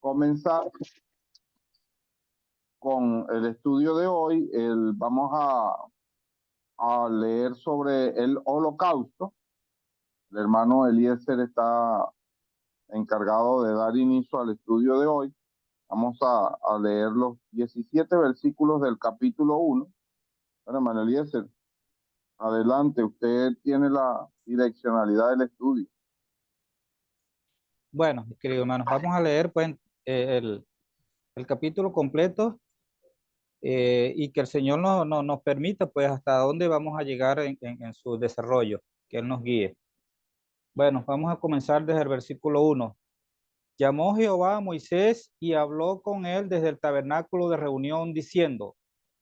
comenzar con el estudio de hoy. Vamos a leer sobre el Holocausto. El hermano Eliezer está encargado de dar inicio al estudio de hoy. Vamos a leer los 17 versículos del capítulo 1. Bueno, hermano Eliezer, adelante, usted tiene la direccionalidad del estudio. Bueno, mis queridos hermanos, vamos a leer pues el capítulo completo y que el Señor nos permita pues hasta dónde vamos a llegar en su desarrollo, que Él nos guíe. Bueno, vamos a comenzar desde el versículo 1. Llamó Jehová a Moisés y habló con él desde el tabernáculo de reunión diciendo: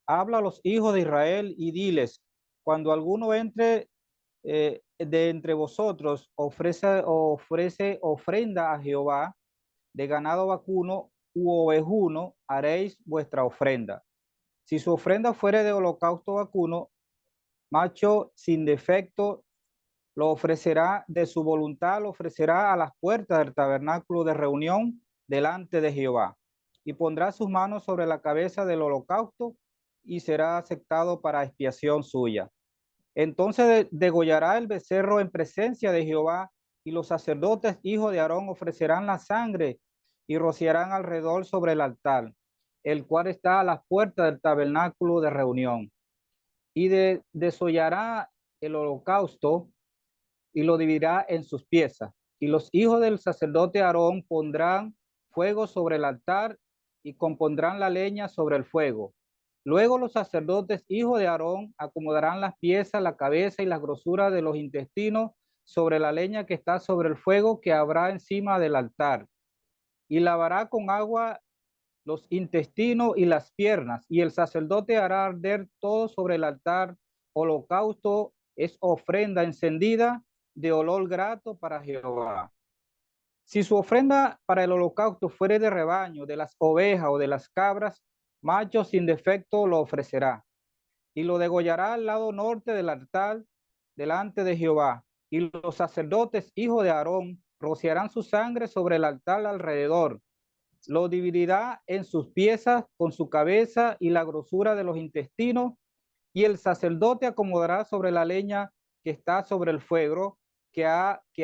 habla a los hijos de Israel y diles, cuando alguno entre de entre vosotros ofrece ofrenda a Jehová de ganado vacuno u ovejuno, haréis vuestra ofrenda. Si su ofrenda fuere de holocausto vacuno, macho sin defecto, lo ofrecerá de su voluntad, lo ofrecerá a las puertas del tabernáculo de reunión delante de Jehová, y pondrá sus manos sobre la cabeza del holocausto y será aceptado para expiación suya. Entonces degollará el becerro en presencia de Jehová, y los sacerdotes hijos de Aarón ofrecerán la sangre y rociarán alrededor sobre el altar, el cual está a las puertas del tabernáculo de reunión. Y desollará el holocausto y lo dividirá en sus piezas. Y los hijos del sacerdote Aarón pondrán fuego sobre el altar y compondrán la leña sobre el fuego. Luego los sacerdotes hijos de Aarón acomodarán las piezas, la cabeza y la grosura de los intestinos sobre la leña que está sobre el fuego que habrá encima del altar. Y lavará con agua los intestinos y las piernas, y el sacerdote hará arder todo sobre el altar. Holocausto es ofrenda encendida de olor grato para Jehová. Si su ofrenda para el holocausto fuere de rebaño, de las ovejas o de las cabras, macho sin defecto lo ofrecerá, y lo degollará al lado norte del altar delante de Jehová. Y los sacerdotes, hijos de Aarón, rociarán su sangre sobre el altar alrededor. Lo dividirá en sus piezas con su cabeza y la grosura de los intestinos, y el sacerdote acomodará sobre la leña que está sobre el fuego que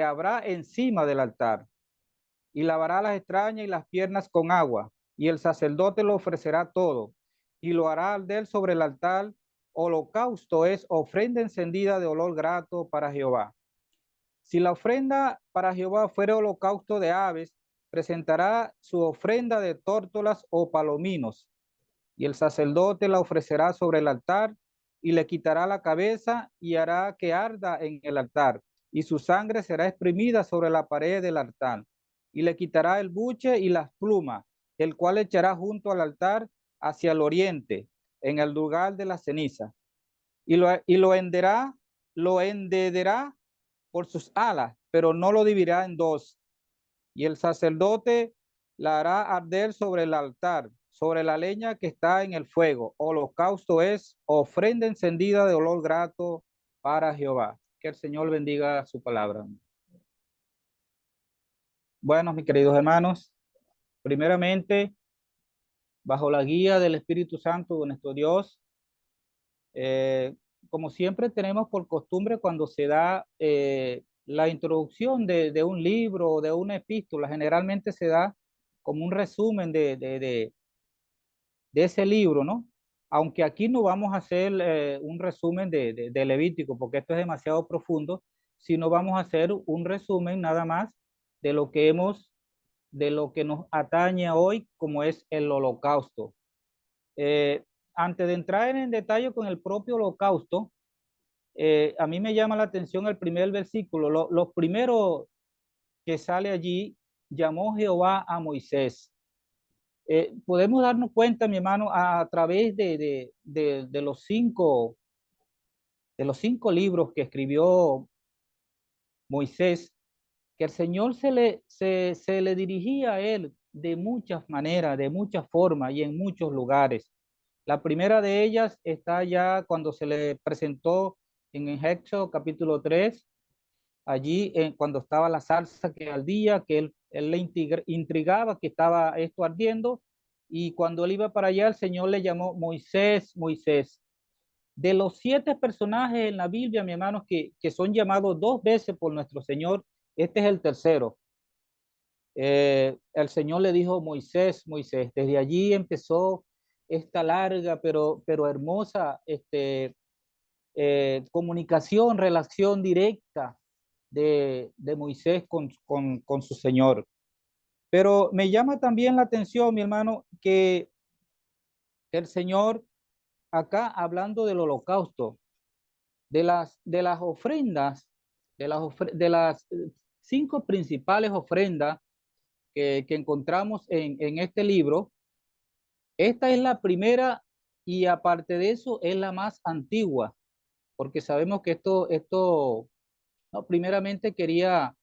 habrá encima del altar, y lavará las extrañas y las piernas con agua, y el sacerdote lo ofrecerá todo, y lo hará arder sobre el altar. Holocausto es ofrenda encendida de olor grato para Jehová. Si la ofrenda para Jehová fuera holocausto de aves, presentará su ofrenda de tórtolas o palominos, y el sacerdote la ofrecerá sobre el altar, y le quitará la cabeza y hará que arda en el altar, y su sangre será exprimida sobre la pared del altar, y le quitará el buche y las plumas, el cual echará junto al altar hacia el oriente, en el lugar de la ceniza, y lo henderá por sus alas, pero no lo dividirá en dos. Y el sacerdote la hará arder sobre el altar, sobre la leña que está en el fuego. Holocausto es ofrenda encendida de olor grato para Jehová. Que el Señor bendiga su palabra. Bueno, mis queridos hermanos, primeramente, bajo la guía del Espíritu Santo de nuestro Dios, eh, como siempre tenemos por costumbre cuando se da la introducción de un libro o de una epístola, generalmente se da como un resumen de ese libro, ¿no? Aunque aquí no vamos a hacer un resumen de Levítico, porque esto es demasiado profundo, sino vamos a hacer un resumen nada más de lo que de lo que nos atañe hoy, como es el holocausto. Eh, Antes de entrar en detalle con el propio holocausto, a mí me llama la atención el primer versículo. Lo primero que sale allí: llamó Jehová a Moisés. Podemos darnos cuenta, mi hermano, a través de los cinco libros que escribió Moisés, que el Señor se le dirigía a él de muchas maneras, de muchas formas y en muchos lugares. La primera de ellas está ya cuando se le presentó en Éxodo capítulo 3, allí cuando estaba la zarza que ardía, que él él le intrigaba que estaba esto ardiendo, y cuando él iba para allá, el Señor le llamó Moisés, Moisés. De los 7 personajes en la Biblia, mi hermano, que son llamados 2 veces por nuestro Señor, este es el tercero. El Señor le dijo, Moisés, Moisés. Desde allí empezó esta larga pero hermosa comunicación, relación directa de Moisés con su Señor. Pero me llama también la atención, mi hermano, que el Señor, acá hablando del holocausto, de las ofrendas, de las 5 principales ofrendas que encontramos en este libro, esta es la primera, y aparte de eso es la más antigua, porque sabemos que no, primeramente quería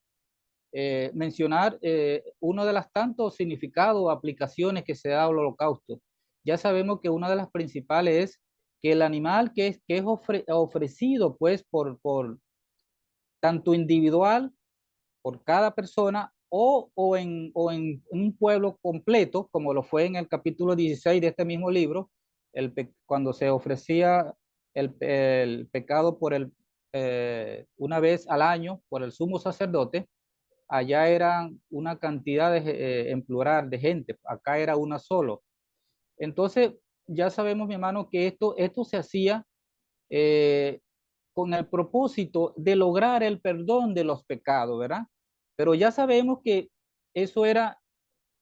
mencionar uno de los tantos significados o aplicaciones que se da al holocausto. Ya sabemos que una de las principales es que el animal que es ofrecido pues por tanto individual, por cada persona, o en un pueblo completo, como lo fue en el capítulo 16 de este mismo libro, cuando se ofrecía el pecado una vez al año por el sumo sacerdote. Allá eran una cantidad en plural de gente, acá era una solo. Entonces, ya sabemos, mi hermano, que esto se hacía eh, con el propósito de lograr el perdón de los pecados, ¿verdad? Pero ya sabemos que eso era,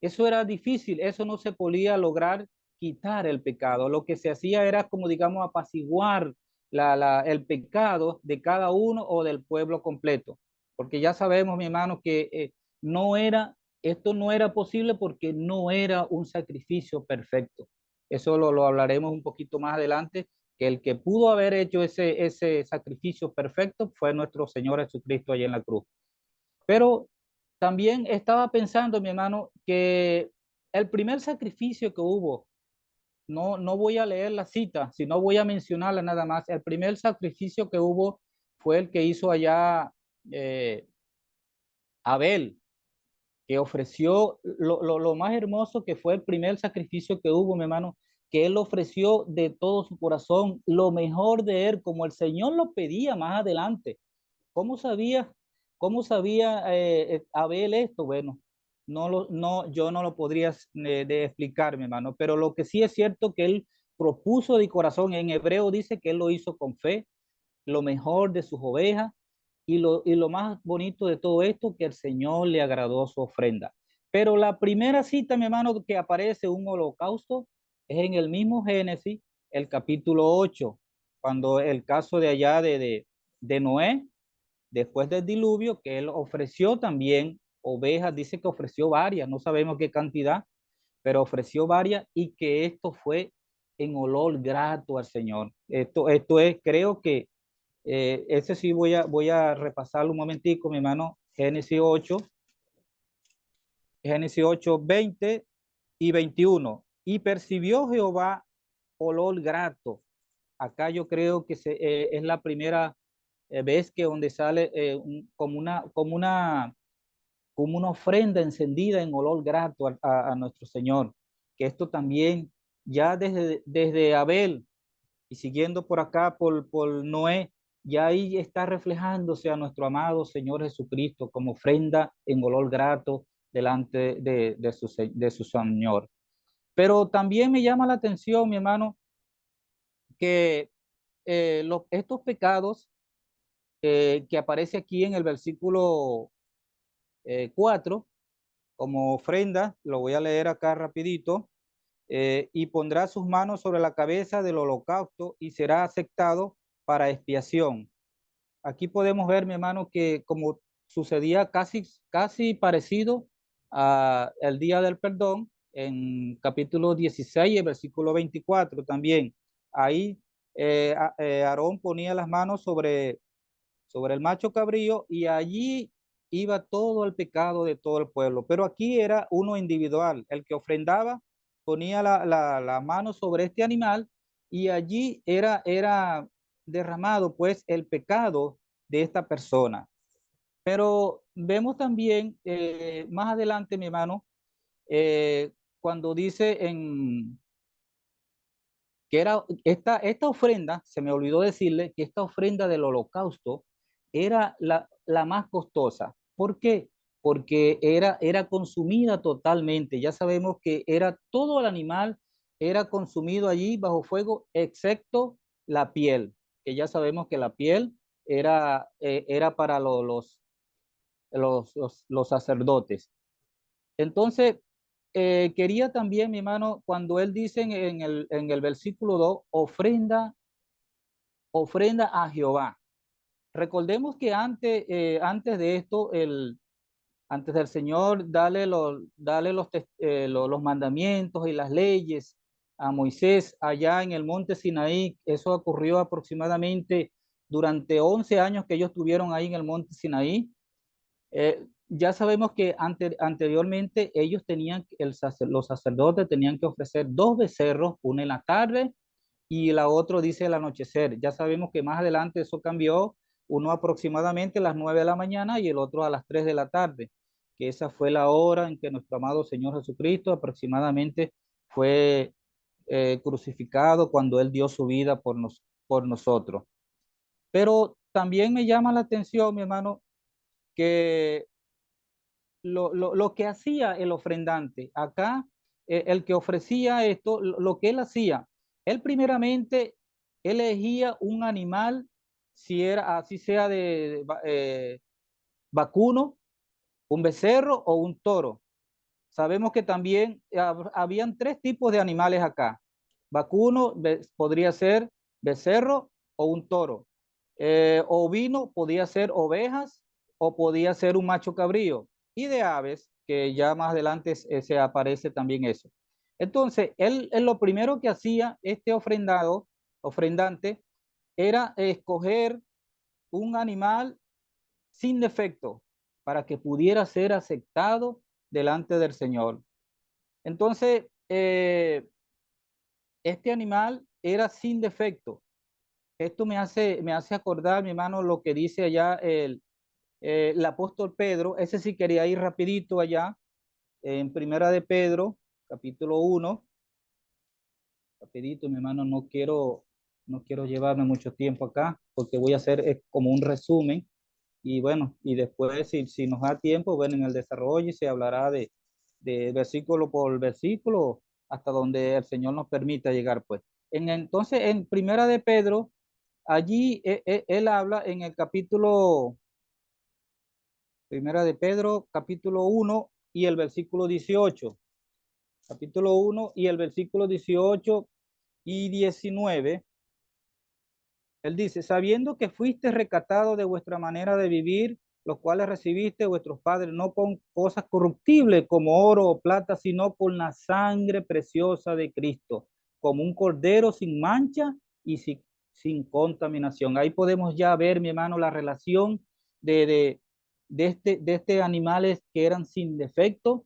eso era difícil, eso no se podía lograr quitar el pecado. Lo que se hacía era como, digamos, apaciguar el pecado de cada uno o del pueblo completo. Porque ya sabemos, mi hermano, que no era, esto no era posible porque no era un sacrificio perfecto. Eso lo hablaremos un poquito más adelante, que el que pudo haber hecho ese sacrificio perfecto fue nuestro Señor Jesucristo allí en la cruz. Pero también estaba pensando, mi hermano, que el primer sacrificio que hubo, no voy a leer la cita, sino voy a mencionarla nada más. El primer sacrificio que hubo fue el que hizo allá eh, Abel, que ofreció lo más hermoso, que fue el primer sacrificio que hubo, mi hermano, que él ofreció de todo su corazón, lo mejor de él, como el Señor lo pedía más adelante. ¿Cómo sabía, cómo sabía Abel esto? Bueno, yo no lo podría de explicar, mi hermano, pero lo que sí es cierto que él propuso de corazón. En hebreo dice que él lo hizo con fe, lo mejor de sus ovejas, y lo más bonito de todo esto, que el Señor le agradó su ofrenda. Pero la primera cita, mi hermano, que aparece un holocausto es en el mismo Génesis, el capítulo 8, cuando el caso de allá de Noé, después del diluvio, que él ofreció también ovejas, dice que ofreció varias, no sabemos qué cantidad, pero ofreció varias, y que esto fue en olor grato al Señor. Esto es, creo que ese sí voy a repasarlo un momentico, mi hermano. Génesis 8, 20 y 21. Y percibió Jehová olor grato. Acá yo creo que es la primera vez que donde sale como una ofrenda encendida en olor grato a nuestro Señor. Que esto también ya desde Abel y siguiendo por acá por Noé, ya ahí está reflejándose a nuestro amado Señor Jesucristo como ofrenda en olor grato delante de su Señor. Pero también me llama la atención, mi hermano, que estos pecados que aparece aquí en el versículo 4 como ofrenda, lo voy a leer acá rapidito. Y pondrá sus manos sobre la cabeza del holocausto y será aceptado para expiación. Aquí podemos ver, mi hermano, que como sucedía casi parecido al día del perdón, en capítulo 16, el versículo 24 también. Ahí Aarón ponía las manos sobre el macho cabrío, y allí iba todo el pecado de todo el pueblo. Pero aquí era uno individual, el que ofrendaba ponía la mano sobre este animal, y allí era derramado pues el pecado de esta persona. Pero vemos también más adelante, mi hermano, cuando dice que era esta ofrenda, se me olvidó decirle que esta ofrenda del holocausto era la más costosa. ¿Por qué? Porque era consumida totalmente. Ya sabemos que era todo el animal, era consumido allí bajo fuego, excepto la piel, que ya sabemos que la piel era para los sacerdotes. Entonces, quería también, mi hermano, cuando él dice en el versículo 2, ofrenda a Jehová. Recordemos que antes de esto, antes del Señor, dale los mandamientos y las leyes a Moisés allá en el monte Sinaí. Eso ocurrió aproximadamente durante 11 años que ellos estuvieron ahí en el monte Sinaí. Ya sabemos que anteriormente ellos los sacerdotes tenían que ofrecer dos becerros, uno en la tarde y la otra dice el anochecer. Ya sabemos que más adelante eso cambió, uno aproximadamente a las 9 de la mañana y el otro a las 3 de la tarde, que esa fue la hora en que nuestro amado Señor Jesucristo aproximadamente fue crucificado cuando Él dio su vida por nosotros. Pero también me llama la atención, mi hermano, que lo que hacía el ofrendante. Acá, el que ofrecía esto, lo que él hacía, él primeramente elegía un animal, si era así sea de vacuno, un becerro o un toro. Sabemos que también habían tres tipos de animales acá. Vacuno podría ser becerro o un toro. Ovino podía ser ovejas o podía ser un macho cabrío. Y de aves, que ya más adelante se aparece también eso. Entonces, él lo primero que hacía este ofrendante, era escoger un animal sin defecto para que pudiera ser aceptado delante del Señor. Entonces, este animal era sin defecto. Esto me hace acordar, mi hermano, lo que dice allá el apóstol Pedro. Ese sí quería ir rapidito allá, en Primera de Pedro, capítulo 1. Rapidito, mi hermano, no quiero llevarme mucho tiempo acá, porque voy a hacer como un resumen. Y bueno, y después, si nos da tiempo, bueno, en el desarrollo se hablará de versículo por versículo hasta donde el Señor nos permita llegar, pues. Entonces, en Primera de Pedro, allí él habla en el capítulo, Primera de Pedro, capítulo 1 y el versículo 18. Capítulo 1 y el versículo 18 y 19. Él dice, sabiendo que fuiste rescatado de vuestra manera de vivir, los cuales recibiste vuestros padres, no con cosas corruptibles como oro o plata, sino con la sangre preciosa de Cristo, como un cordero sin mancha y sin contaminación. Ahí podemos ya ver, mi hermano, la relación de este animales que eran sin defecto.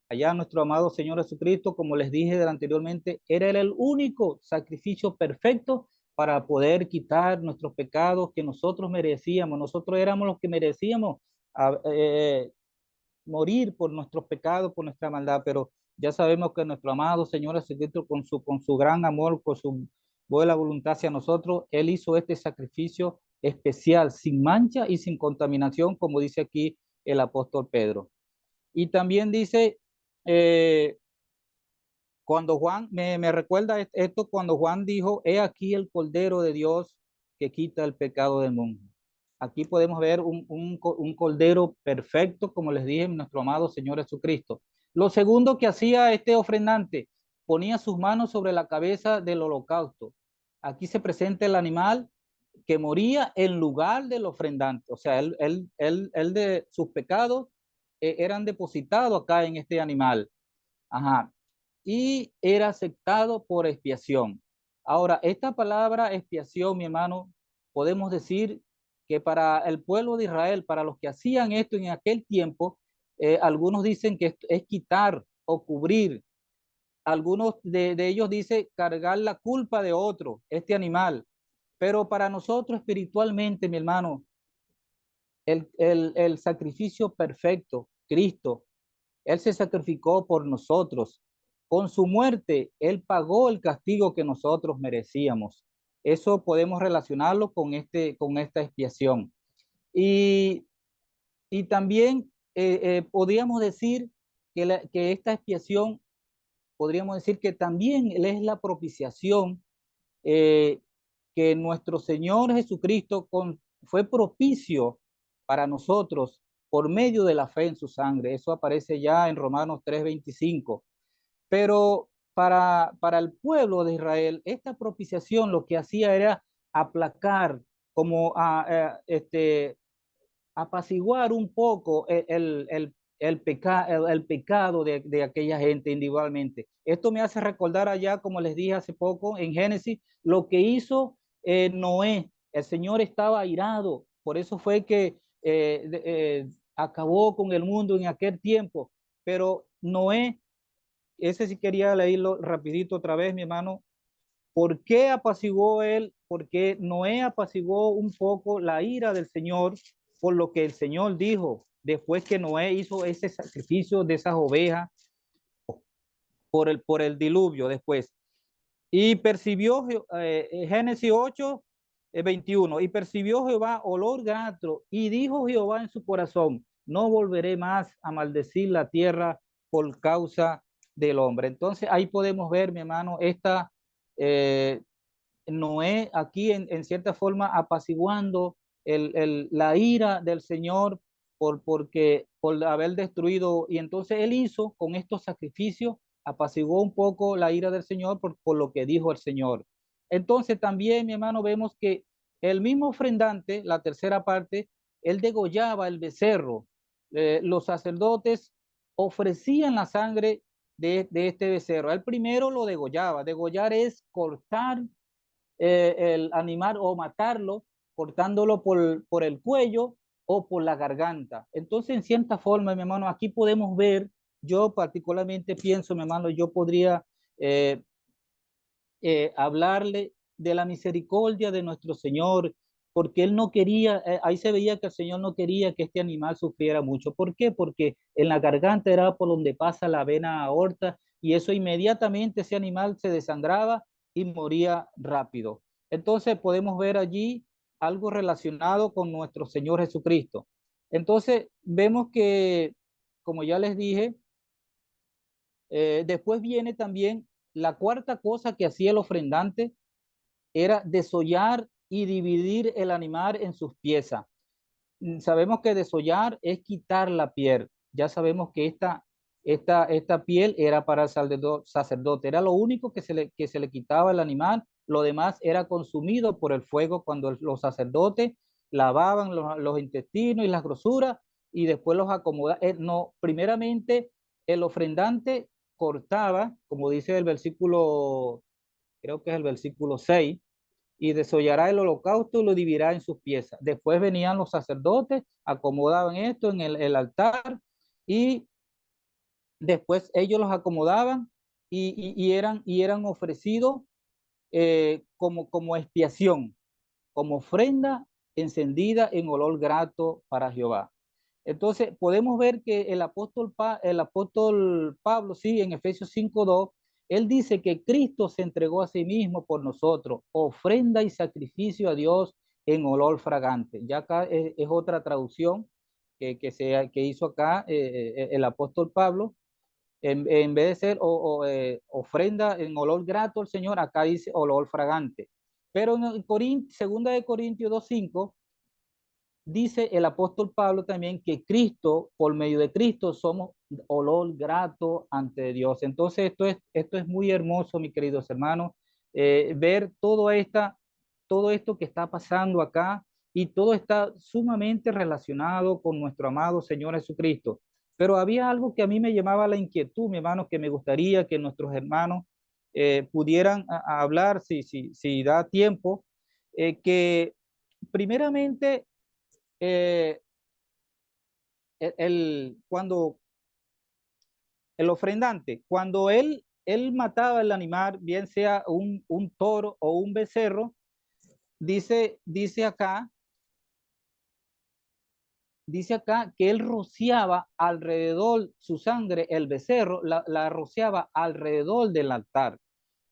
Allá nuestro amado Señor Jesucristo, como les dije anteriormente, era el único sacrificio perfecto para poder quitar nuestros pecados que nosotros merecíamos. Nosotros éramos los que merecíamos ah, eh, morir por nuestros pecados, por nuestra maldad, pero ya sabemos que nuestro amado Señor Jesucristo, con su gran amor, con su buena voluntad hacia nosotros, Él hizo este sacrificio especial, sin mancha y sin contaminación, como dice aquí el apóstol Pedro. Y también dice, eh, cuando Juan, me recuerda esto cuando Juan dijo, he aquí el Cordero de Dios que quita el pecado del mundo. Aquí podemos ver un Cordero perfecto, como les dije, nuestro amado Señor Jesucristo. Lo segundo que hacía este ofrendante, ponía sus manos sobre la cabeza del holocausto. Aquí se presenta el animal que moría en lugar del ofrendante. O sea, él de sus pecados eran depositados acá en este animal. Ajá. Y era aceptado por expiación. Ahora, esta palabra expiación, mi hermano, podemos decir que para el pueblo de Israel, para los que hacían esto en aquel tiempo, algunos dicen que es quitar o cubrir. Algunos de ellos dicen cargar la culpa de otro, este animal. Pero para nosotros espiritualmente, mi hermano, el sacrificio perfecto, Cristo. Él se sacrificó por nosotros. Con su muerte, Él pagó el castigo que nosotros merecíamos. Eso podemos relacionarlo con esta expiación. Y, y también podríamos decir que esta expiación, podríamos decir que también es la propiciación eh, que nuestro Señor Jesucristo fue propicio para nosotros por medio de la fe en su sangre. Eso aparece ya en Romanos 3:25. Pero para el pueblo de Israel, esta propiciación lo que hacía era aplacar, como apaciguar un poco el pecado de aquella gente individualmente. Esto me hace recordar allá, como les dije hace poco en Génesis, lo que hizo Noé. El Señor estaba airado, por eso fue que acabó con el mundo en aquel tiempo. Pero Noé, ese sí quería leerlo rapidito otra vez, mi hermano. ¿Por qué apaciguó él? Porque Noé apaciguó un poco la ira del Señor por lo que el Señor dijo después que Noé hizo ese sacrificio de esas ovejas por el diluvio después. Y percibió, Génesis 8, 21, y percibió Jehová olor grato, y dijo Jehová en su corazón, no volveré más a maldecir la tierra por causa del hombre. Entonces ahí podemos ver, mi hermano, eh, Noé aquí en cierta forma apaciguando la ira del Señor por haber destruido. Y entonces él hizo con estos sacrificios, apaciguó un poco la ira del Señor por lo que dijo el Señor. Entonces también, mi hermano, vemos que el mismo ofrendante, la tercera parte, él degollaba el becerro. Los sacerdotes ofrecían la sangre de este becerro. Él primero lo degollaba. Degollar es cortar el animal o matarlo cortándolo por el cuello o por la garganta. Entonces, en cierta forma, mi hermano, aquí podemos ver, yo particularmente pienso, mi hermano, yo podría eh, hablarle de la misericordia de nuestro Señor, porque Él no quería, ahí se veía que el Señor no quería que este animal sufriera mucho. ¿Por qué? Porque en la garganta era por donde pasa la vena aorta y eso inmediatamente ese animal se desangraba y moría rápido. Entonces podemos ver allí algo relacionado con nuestro Señor Jesucristo. Entonces vemos que, como ya les dije, después viene también la cuarta cosa que hacía el ofrendante, era desollar y dividir el animal en sus piezas. Sabemos que desollar es quitar la piel. Ya sabemos que esta piel era para el sacerdote. Era lo único que se le quitaba al animal. Lo demás era consumido por el fuego cuando los sacerdotes lavaban los intestinos y las grosuras y después los acomodaban. No, primeramente el ofrendante cortaba, como dice el versículo, creo que es el versículo 6, y desollará el holocausto y lo dividirá en sus piezas. Después venían los sacerdotes, acomodaban esto en el altar y después ellos los acomodaban y eran ofrecidos como expiación, como ofrenda encendida en olor grato para Jehová. Entonces podemos ver que el apóstol Pablo, sí, en Efesios 5:2, él dice que Cristo se entregó a sí mismo por nosotros, ofrenda y sacrificio a Dios en olor fragante. Ya acá es otra traducción que hizo acá el apóstol Pablo. En vez de ser ofrenda en olor grato al Señor, acá dice olor fragante. Pero en segunda de Corintios 2:5 dice el apóstol Pablo también que Cristo, por medio de Cristo, somos olor grato ante Dios. Entonces esto es muy hermoso, mis queridos hermanos, ver todo esto que está pasando acá y todo está sumamente relacionado con nuestro amado Señor Jesucristo. Pero había algo que a mí me llamaba la inquietud, mi hermano, que me gustaría que nuestros hermanos pudieran hablar, si da tiempo, que primeramente eh, cuando el ofrendante, cuando él mataba el animal, bien sea un toro o un becerro, dice acá dice acá que él rociaba alrededor su sangre, el becerro, la rociaba alrededor del altar.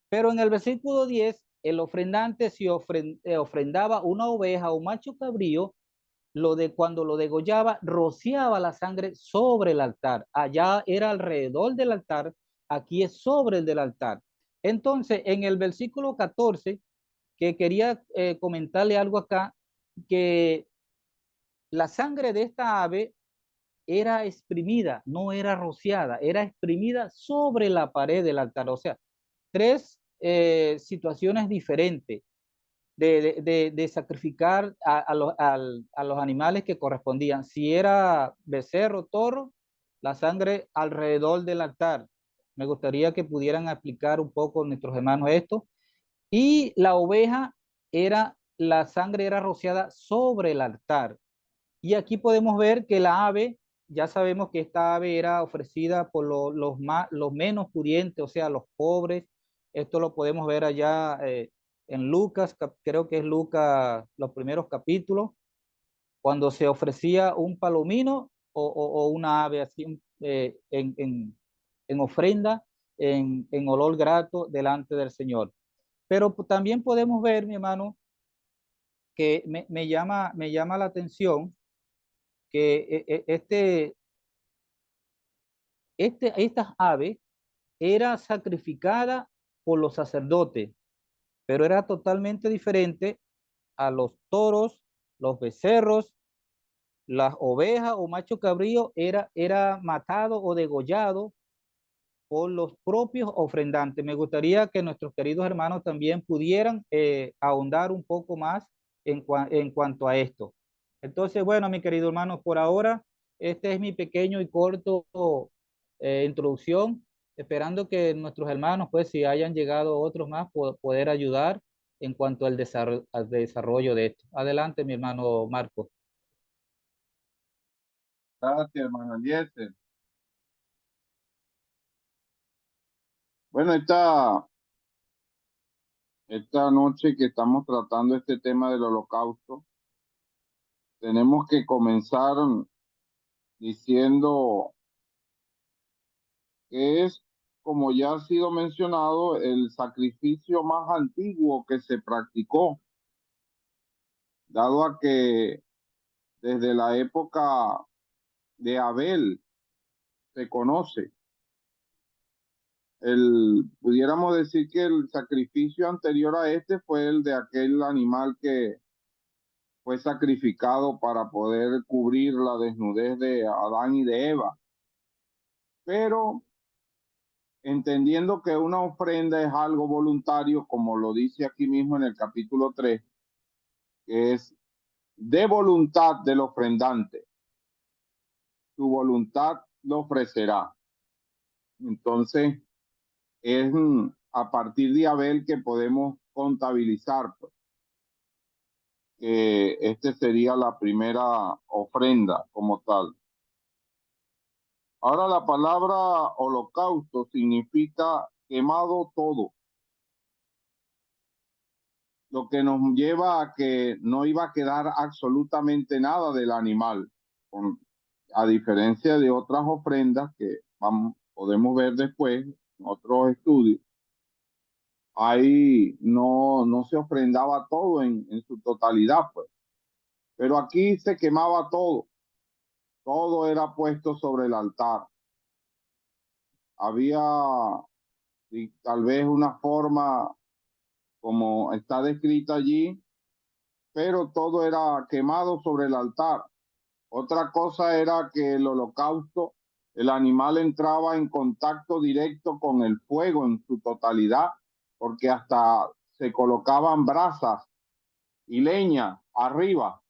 Pero en el versículo 10, el ofrendante si ofrendaba una oveja o un macho cabrío, cuando lo degollaba, rociaba la sangre sobre el altar. Allá era alrededor del altar, aquí es sobre el del altar. Entonces, en el versículo 14, que quería comentarle algo acá, que la sangre de esta ave era exprimida, no era rociada, era exprimida sobre la pared del altar. O sea, tres situaciones diferentes de sacrificar a los animales que correspondían. Si era becerro, toro, la sangre alrededor del altar. Me gustaría que pudieran aplicar un poco nuestros hermanos esto. Y la oveja la sangre era rociada sobre el altar. Y aquí podemos ver que la ave, ya sabemos que esta ave era ofrecida por los menos pudientes, o sea, los pobres. Esto lo podemos ver allá en Lucas, creo que es Lucas, los primeros capítulos, cuando se ofrecía un palomino o una ave así en ofrenda, en olor grato delante del Señor. Pero también podemos ver, mi hermano, que me llama la atención que estas aves era sacrificada por los sacerdotes, pero era totalmente diferente a los toros, los becerros, las ovejas o macho cabrío, era matado o degollado por los propios ofrendantes. Me gustaría que nuestros queridos hermanos también pudieran ahondar un poco más en cuanto a esto. Entonces, bueno, mi querido hermano, por ahora, este es mi pequeño y corto introducción, esperando que nuestros hermanos, pues, si hayan llegado otros más, poder ayudar en cuanto al desarrollo de esto. Adelante, mi hermano Marco. Gracias, hermano Eliezer. Bueno, esta noche que estamos tratando este tema del holocausto, tenemos que comenzar diciendo que es, como ya ha sido mencionado, el sacrificio más antiguo que se practicó, dado a que desde la época de Abel se conoce. Pudiéramos decir que el sacrificio anterior a este fue el de aquel animal que fue sacrificado para poder cubrir la desnudez de Adán y de Eva. Pero entendiendo que una ofrenda es algo voluntario, como lo dice aquí mismo en el capítulo 3, que es de voluntad del ofrendante, su voluntad lo ofrecerá. Entonces, es a partir de Abel que podemos contabilizar, pues, que este sería la primera ofrenda como tal. Ahora la palabra holocausto significa quemado todo, lo que nos lleva a que no iba a quedar absolutamente nada del animal, a diferencia de otras ofrendas que podemos ver después en otros estudios. Ahí no se ofrendaba todo en su totalidad, pues. Pero aquí se quemaba todo era puesto sobre el altar. Había tal vez una forma como está descrita allí, pero todo era quemado sobre el altar. Otra cosa era que el holocausto, el animal entraba en contacto directo con el fuego en su totalidad, porque hasta se colocaban brasas y leña arriba,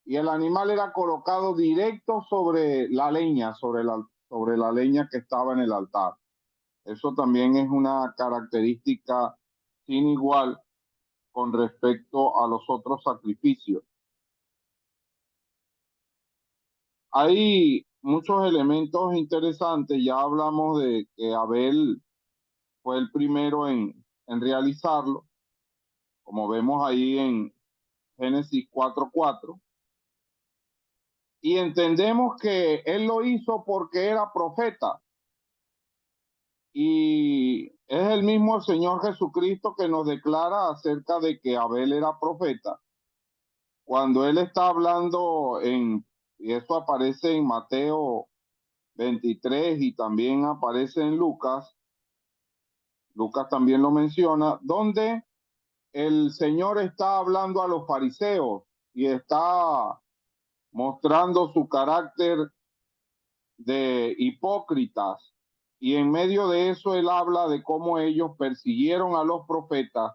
y el animal era colocado directo sobre la leña, sobre la leña que estaba en el altar. Eso también es una característica sin igual con respecto a los otros sacrificios. Hay muchos elementos interesantes. Ya hablamos de que Abel fue el primero en realizarlo, como vemos ahí en Génesis 4:4. y entendemos que él lo hizo porque era profeta. Y es el mismo Señor Jesucristo que nos declara acerca de que Abel era profeta. Cuando él está hablando y eso aparece en Mateo 23 y también aparece en Lucas también lo menciona, donde el Señor está hablando a los fariseos y está mostrando su carácter de hipócritas. Y en medio de eso él habla de cómo ellos persiguieron a los profetas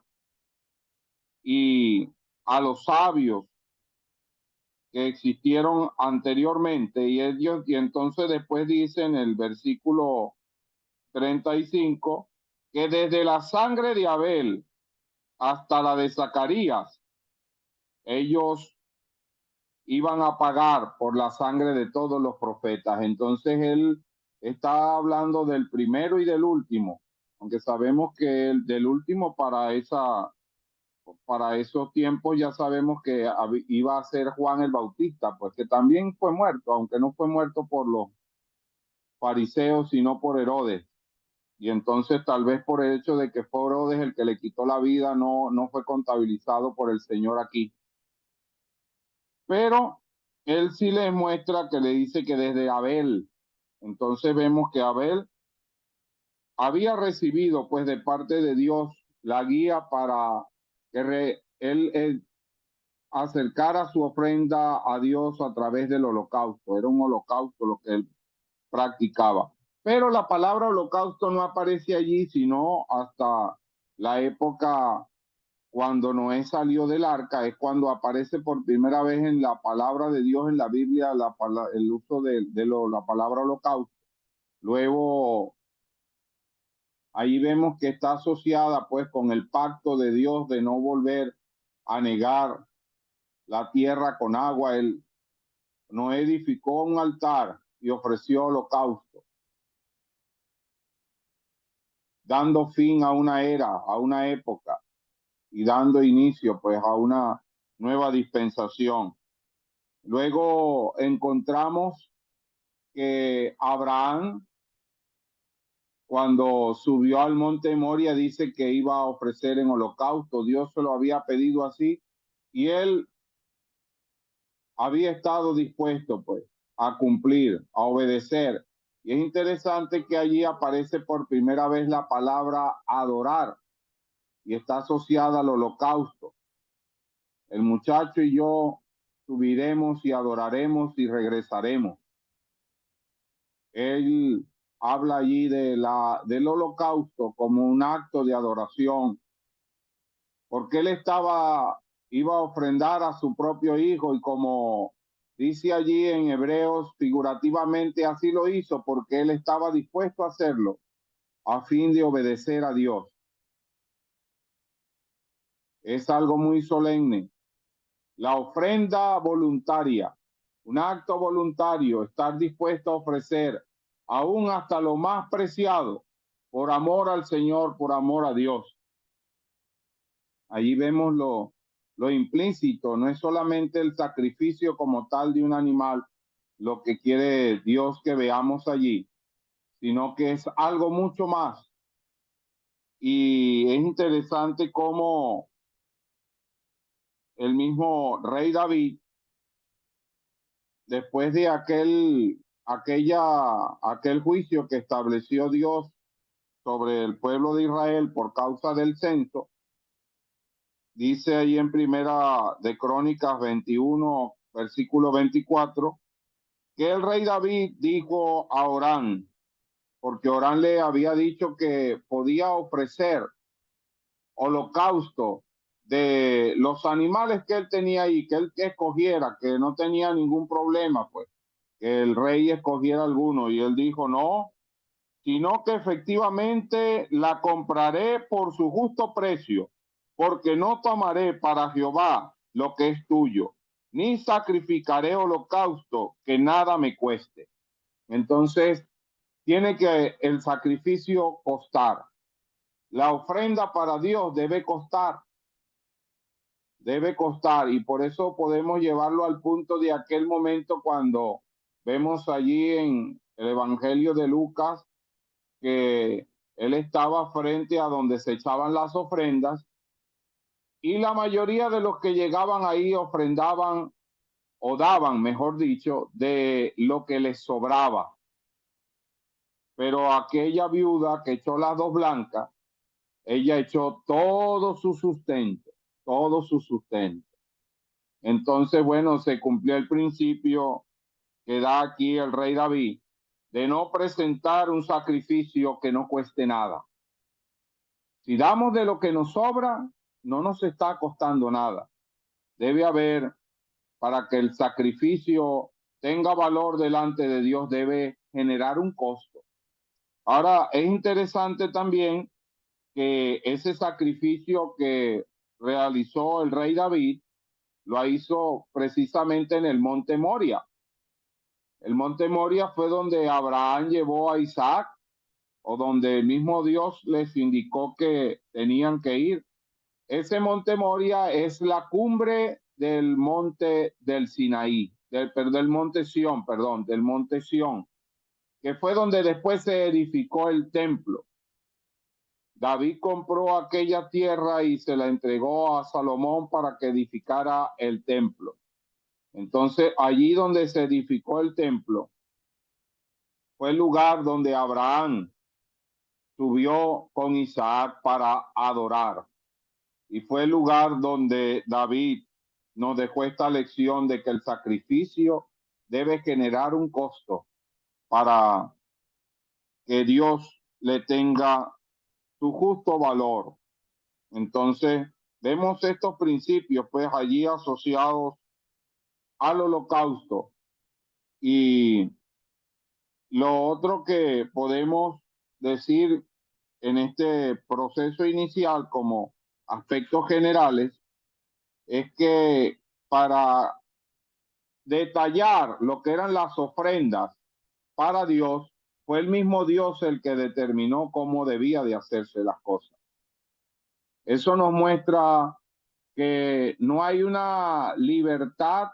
y a los sabios que existieron anteriormente. Y entonces después dice en el versículo 35 que desde la sangre de Abel hasta la de Zacarías, ellos iban a pagar por la sangre de todos los profetas. Entonces él está hablando del primero y del último, aunque sabemos que el del último para esos tiempos ya sabemos que iba a ser Juan el Bautista, pues que también fue muerto, aunque no fue muerto por los fariseos, sino por Herodes. Y entonces tal vez por el hecho de que fue Herodes el que le quitó la vida, no fue contabilizado por el Señor aquí. Pero él sí les muestra que le dice que desde Abel, entonces vemos que Abel había recibido pues de parte de Dios la guía para que él acercara su ofrenda a Dios a través del holocausto. Era un holocausto lo que él practicaba. Pero la palabra holocausto no aparece allí, sino hasta la época cuando Noé salió del arca, es cuando aparece por primera vez en la palabra de Dios en la Biblia el uso de la palabra holocausto. Luego, ahí vemos que está asociada pues con el pacto de Dios de no volver a negar la tierra con agua. Noé edificó un altar y ofreció holocausto, dando fin a una era, a una época y dando inicio pues a una nueva dispensación. Luego encontramos que Abraham, cuando subió al monte Moria, dice que iba a ofrecer en holocausto. Dios se lo había pedido así y él había estado dispuesto pues a cumplir, a obedecer. Y es interesante que allí aparece por primera vez la palabra adorar y está asociada al holocausto. El muchacho y yo subiremos y adoraremos y regresaremos. Él habla allí del holocausto como un acto de adoración, porque él iba a ofrendar a su propio hijo y como dice allí en Hebreos, figurativamente así lo hizo porque él estaba dispuesto a hacerlo a fin de obedecer a Dios. Es algo muy solemne. La ofrenda voluntaria, un acto voluntario, estar dispuesto a ofrecer aún hasta lo más preciado por amor al Señor, por amor a Dios. Allí vemos lo implícito, no es solamente el sacrificio como tal de un animal, lo que quiere Dios que veamos allí, sino que es algo mucho más. Y es interesante cómo el mismo rey David, después de aquel juicio que estableció Dios sobre el pueblo de Israel por causa del censo, dice ahí en Primera de Crónicas 21, versículo 24, que el rey David dijo a Orán, porque Orán le había dicho que podía ofrecer holocausto de los animales que él tenía ahí, que él escogiera, que no tenía ningún problema, pues, que el rey escogiera alguno. Y él dijo, no, sino que efectivamente la compraré por su justo precio, porque no tomaré para Jehová lo que es tuyo, ni sacrificaré holocausto que nada me cueste. Entonces, tiene que el sacrificio costar. La ofrenda para Dios debe costar. debe costar, y por eso podemos llevarlo al punto de aquel momento cuando vemos allí en el Evangelio de Lucas que él estaba frente a donde se echaban las ofrendas, y la mayoría de los que llegaban ahí ofrendaban o daban, mejor dicho, de lo que les sobraba. Pero aquella viuda que echó las dos blancas, ella echó todo su sustento, todo su sustento. Entonces, bueno, se cumplió el principio que da aquí el rey David de no presentar un sacrificio que no cueste nada. Si damos de lo que nos sobra, no nos está costando nada. Debe haber, para que el sacrificio tenga valor delante de Dios, debe generar un costo. Ahora, es interesante también que ese sacrificio que realizó el rey David lo hizo precisamente en el monte Moria. El monte Moria fue donde Abraham llevó a Isaac, o donde el mismo Dios les indicó que tenían que ir. Ese monte Moria es la cumbre del monte del Sinaí, del monte Sión, perdón, del monte Sión, que fue donde después se edificó el templo. David compró aquella tierra y se la entregó a Salomón para que edificara el templo. Entonces, allí donde se edificó el templo, fue el lugar donde Abraham subió con Isaac para adorar. Y fue el lugar donde David nos dejó esta lección de que el sacrificio debe generar un costo para que Dios le tenga su justo valor. Entonces, vemos estos principios pues allí asociados al holocausto. Y lo otro que podemos decir en este proceso inicial como aspectos generales es que para detallar lo que eran las ofrendas para Dios, fue el mismo Dios el que determinó cómo debía de hacerse las cosas. Eso nos muestra que no hay una libertad,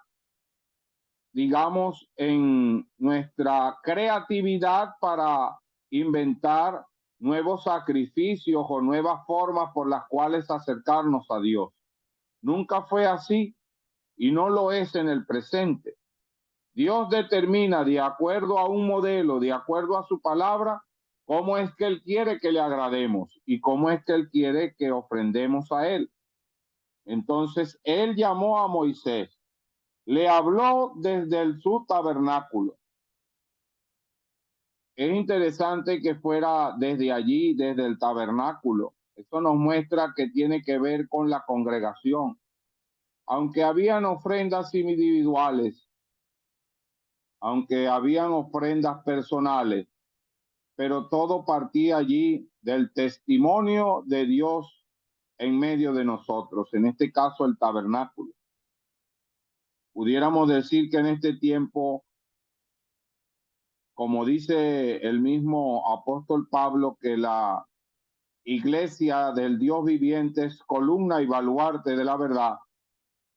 digamos, en nuestra creatividad para inventar nuevos sacrificios o nuevas formas por las cuales acercarnos a Dios. Nunca fue así y no lo es en el presente. Dios determina de acuerdo a un modelo, de acuerdo a su palabra, cómo es que Él quiere que le agrademos y cómo es que Él quiere que ofrendemos a Él. Entonces, Él llamó a Moisés, le habló desde su tabernáculo. Es interesante que fuera desde allí, desde el tabernáculo. Eso nos muestra que tiene que ver con la congregación. Aunque habían ofrendas individuales, aunque habían ofrendas personales, pero todo partía allí del testimonio de Dios en medio de nosotros, en este caso el tabernáculo. Pudiéramos decir que en este tiempo, como dice el mismo apóstol Pablo, que la iglesia del Dios viviente es columna y baluarte de la verdad,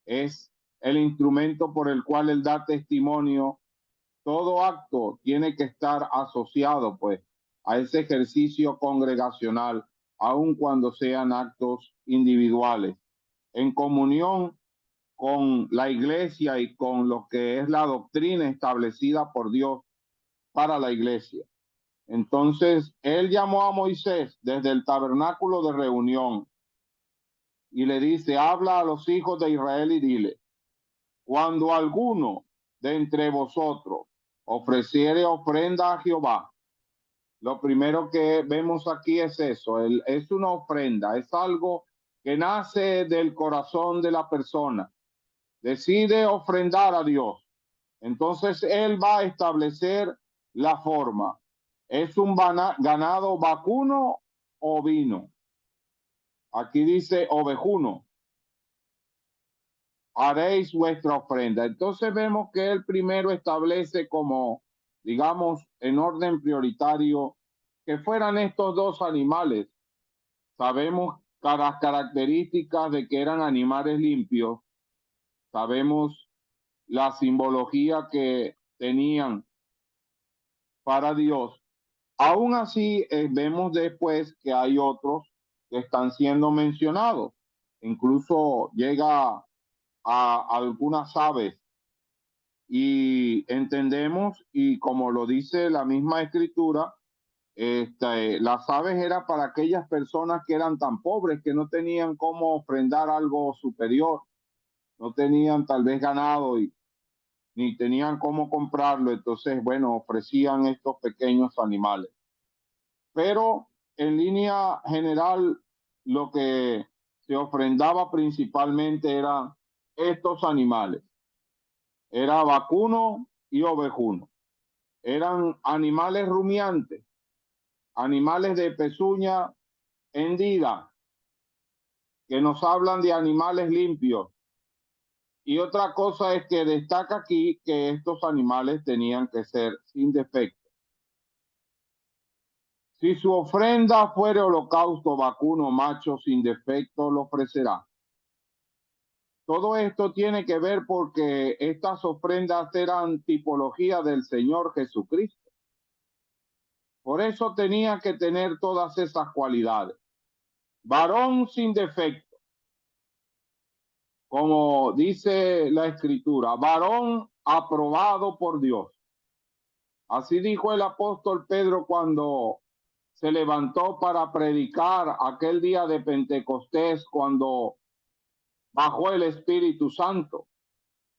es el instrumento por el cual él da testimonio. Todo acto tiene que estar asociado, pues, a ese ejercicio congregacional, aun cuando sean actos individuales, en comunión con la iglesia y con lo que es la doctrina establecida por Dios para la iglesia. Entonces, él llamó a Moisés desde el tabernáculo de reunión y le dice, habla a los hijos de Israel y dile, cuando alguno de entre vosotros ofreciere ofrenda a Jehová, lo primero que vemos aquí es eso, es una ofrenda, es algo que nace del corazón de la persona. Decide ofrendar a Dios. Entonces él va a establecer la forma. ¿Es un ganado vacuno o vino? Aquí dice ovejuno. Haréis vuestra ofrenda. Entonces vemos que él primero establece como, digamos, en orden prioritario, que fueran estos dos animales. Sabemos las características de que eran animales limpios, sabemos la simbología que tenían para Dios. Aún así, vemos después que hay otros que están siendo mencionados. Incluso llega a algunas aves y entendemos, y como lo dice la misma escritura, las aves eran para aquellas personas que eran tan pobres que no tenían cómo ofrendar algo superior, no tenían tal vez ganado y ni tenían cómo comprarlo, entonces, bueno, ofrecían estos pequeños animales. Pero en línea general, lo que se ofrendaba principalmente eran estos animales. Era vacuno y ovejuno. Eran animales rumiantes, animales de pezuña hendida, que nos hablan de animales limpios. Y otra cosa es que destaca aquí que estos animales tenían que ser sin defecto. Si su ofrenda fuere holocausto vacuno macho sin defecto, lo ofrecerá. Todo esto tiene que ver porque estas ofrendas eran tipología del Señor Jesucristo. Por eso tenía que tener todas esas cualidades. Varón sin defecto, como dice la Escritura, varón aprobado por Dios. Así dijo el apóstol Pedro cuando se levantó para predicar aquel día de Pentecostés, cuando bajó el Espíritu Santo,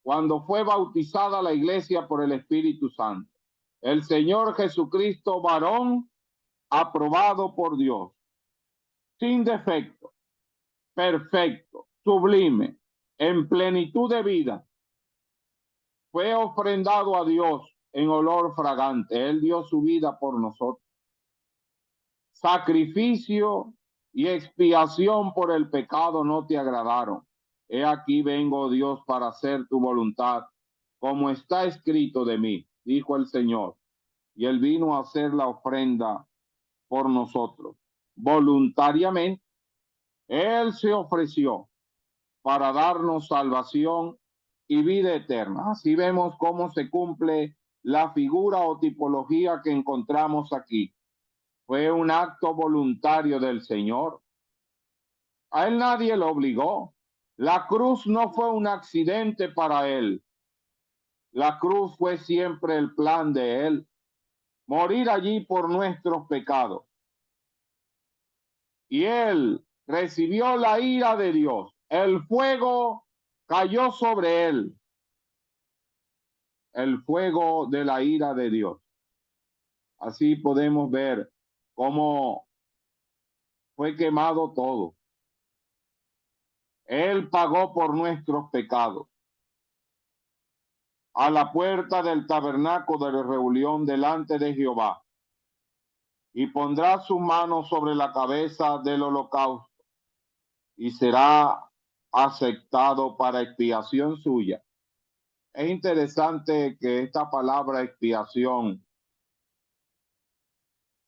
cuando fue bautizada la iglesia por el Espíritu Santo. El Señor Jesucristo, varón aprobado por Dios, sin defecto, perfecto, sublime, en plenitud de vida, fue ofrendado a Dios en olor fragante. Él dio su vida por nosotros. Sacrificio y expiación por el pecado no te agradaron. He aquí vengo, Dios, para hacer tu voluntad, como está escrito de mí, dijo el Señor. Y él vino a hacer la ofrenda por nosotros. Voluntariamente, él se ofreció para darnos salvación y vida eterna. Así vemos cómo se cumple la figura o tipología que encontramos aquí. Fue un acto voluntario del Señor. A él nadie lo obligó. La cruz no fue un accidente para él. La cruz fue siempre el plan de él. Morir allí por nuestros pecados. Y él recibió la ira de Dios. El fuego cayó sobre él. El fuego de la ira de Dios. Así podemos ver cómo fue quemado todo. Él pagó por nuestros pecados. A la puerta del tabernáculo de reunión delante de Jehová, y pondrá su mano sobre la cabeza del holocausto, y será aceptado para expiación suya. Es interesante que esta palabra expiación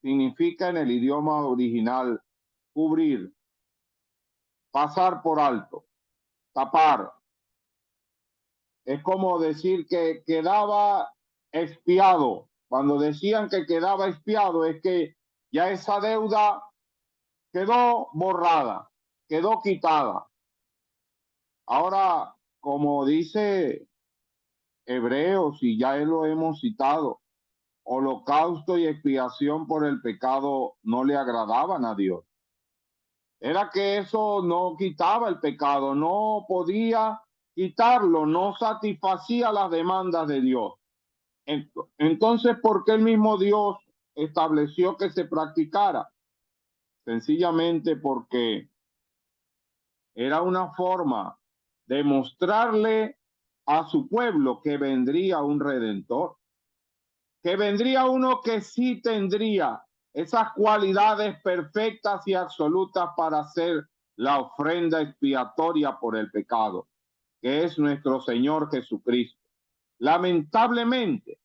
significa en el idioma original cubrir, pasar por alto, tapar. Es como decir que quedaba expiado. Cuando decían que quedaba expiado es que ya esa deuda quedó borrada, quedó quitada. Ahora, como dice Hebreos, y ya lo hemos citado, holocausto y expiación por el pecado no le agradaban a Dios. Era que eso no quitaba el pecado, no podía quitarlo, no satisfacía las demandas de Dios. Entonces, ¿por qué el mismo Dios estableció que se practicara? Sencillamente porque era una forma de mostrarle a su pueblo que vendría un redentor, que vendría uno que sí tendría esas cualidades perfectas y absolutas para hacer la ofrenda expiatoria por el pecado, que es nuestro Señor Jesucristo. Lamentablemente,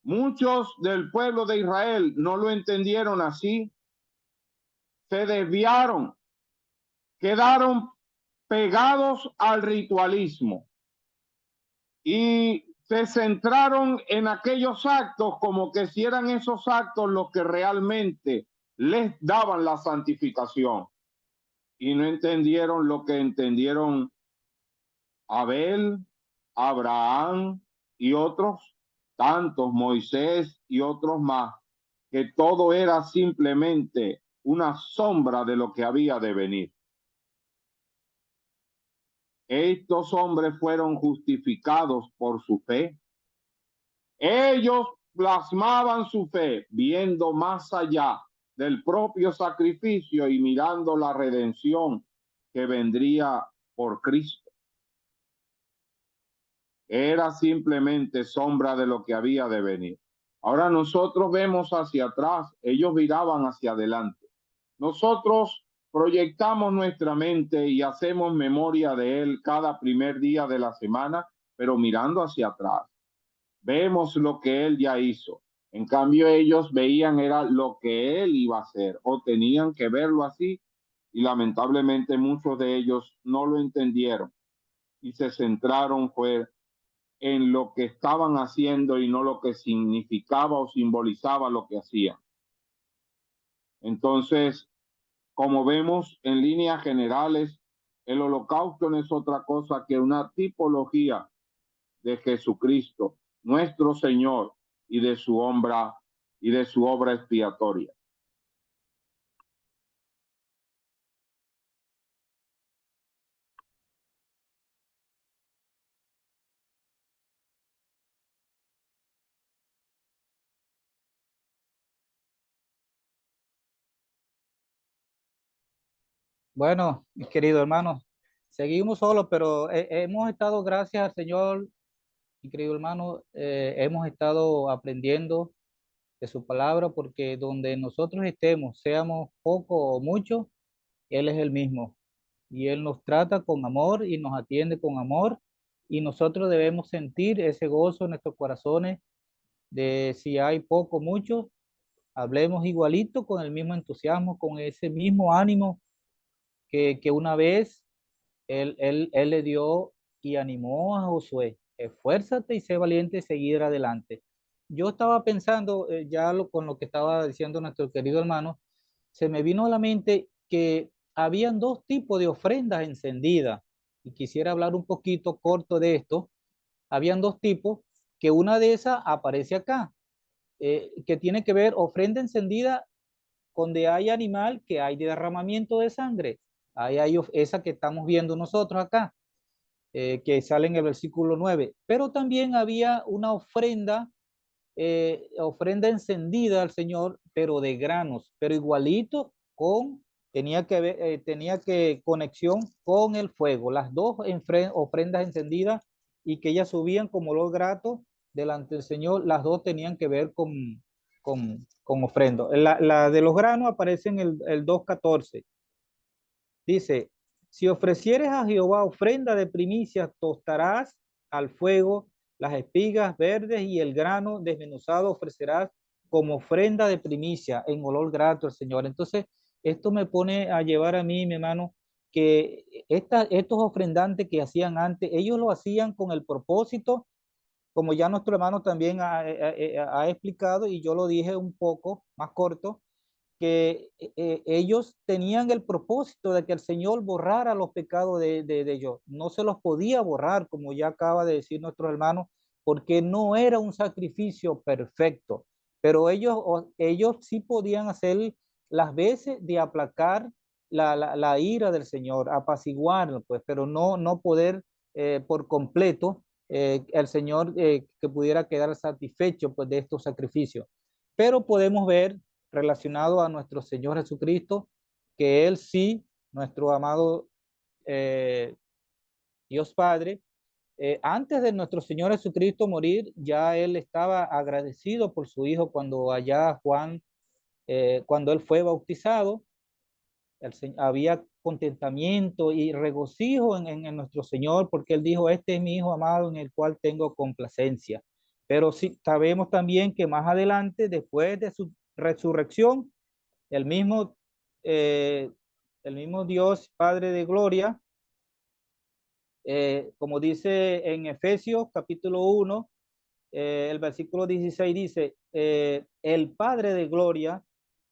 muchos del pueblo de Israel no lo entendieron así, se desviaron quedaron pegados al ritualismo y se centraron en aquellos actos como que si eran esos actos los que realmente les daban la santificación, y no entendieron lo que entendieron Abel, Abraham y otros tantos, Moisés y otros más, que todo era simplemente una sombra de lo que había de venir. Estos hombres fueron justificados por su fe. Ellos plasmaban su fe viendo más allá del propio sacrificio y mirando la redención que vendría por Cristo. Era simplemente sombra de lo que había de venir. Ahora nosotros vemos hacia atrás, ellos miraban hacia adelante. Nosotros proyectamos nuestra mente y hacemos memoria de él cada primer día de la semana, pero mirando hacia atrás. Vemos lo que él ya hizo. En cambio, ellos veían era lo que él iba a hacer o tenían que verlo así, y lamentablemente muchos de ellos no lo entendieron y se centraron fue en lo que estaban haciendo y no lo que significaba o simbolizaba lo que hacían. Entonces, como vemos en líneas generales, el holocausto no es otra cosa que una tipología de Jesucristo, nuestro Señor, y de su obra expiatoria. Bueno, mis queridos hermanos, seguimos solos, pero hemos estado, gracias al Señor, mi querido hermano, hemos estado aprendiendo de su palabra, porque donde nosotros estemos, seamos poco o mucho, Él es el mismo. Y Él nos trata con amor y nos atiende con amor. Y nosotros debemos sentir ese gozo en nuestros corazones de si hay poco o mucho, hablemos igualito, con el mismo entusiasmo, con ese mismo ánimo que una vez él le dio y animó a Josué: esfuérzate y sé valiente y seguir adelante. Yo estaba pensando, con lo que estaba diciendo nuestro querido hermano, se me vino a la mente que habían dos tipos de ofrendas encendidas, y quisiera hablar un poquito corto de esto. Habían dos tipos, que una de esas aparece acá, que tiene que ver ofrenda encendida donde hay animal, que hay derramamiento de sangre. Ahí hay esa que estamos viendo nosotros acá, que sale en el versículo 9. Pero también había una ofrenda encendida al Señor, pero de granos, pero igualito tenía que conexión con el fuego. Las dos ofrendas encendidas, y que ellas subían como olor grato delante del Señor, las dos tenían que ver con ofrenda. La de los granos aparece en el 2:14. Dice: si ofrecieres a Jehová ofrenda de primicias, tostarás al fuego las espigas verdes, y el grano desmenuzado ofrecerás como ofrenda de primicia en olor grato al Señor. Entonces, esto me pone a llevar a mí, mi hermano, que estos ofrendantes que hacían antes, ellos lo hacían con el propósito, como ya nuestro hermano también ha explicado, y yo lo dije un poco más corto, que ellos tenían el propósito de que el Señor borrara los pecados de ellos. No se los podía borrar, como ya acaba de decir nuestro hermano, porque no era un sacrificio perfecto, pero ellos sí podían hacer las veces de aplacar la ira del Señor, apaciguarlo, pues, pero no poder por completo, el Señor, que pudiera quedar satisfecho, pues, de estos sacrificios. Pero podemos ver, relacionado a nuestro Señor Jesucristo, que Él sí, nuestro amado eh, Dios Padre, antes de nuestro Señor Jesucristo morir, ya Él estaba agradecido por su Hijo, cuando allá Juan, cuando Él fue bautizado, había contentamiento y regocijo en nuestro Señor, porque Él dijo: este es mi Hijo amado, en el cual tengo complacencia. Pero sí sabemos también que más adelante, después de su resurrección, el mismo el mismo Dios, Padre de gloria, como dice en Efesios capítulo 1, el versículo 16 dice, el Padre de gloria,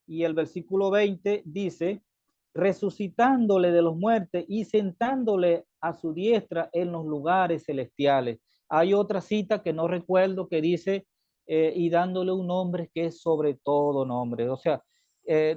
y el versículo 20 dice, resucitándole de los muertos y sentándole a su diestra en los lugares celestiales. Hay otra cita que no recuerdo que dice, y dándole un nombre que es sobre todo nombre. O sea,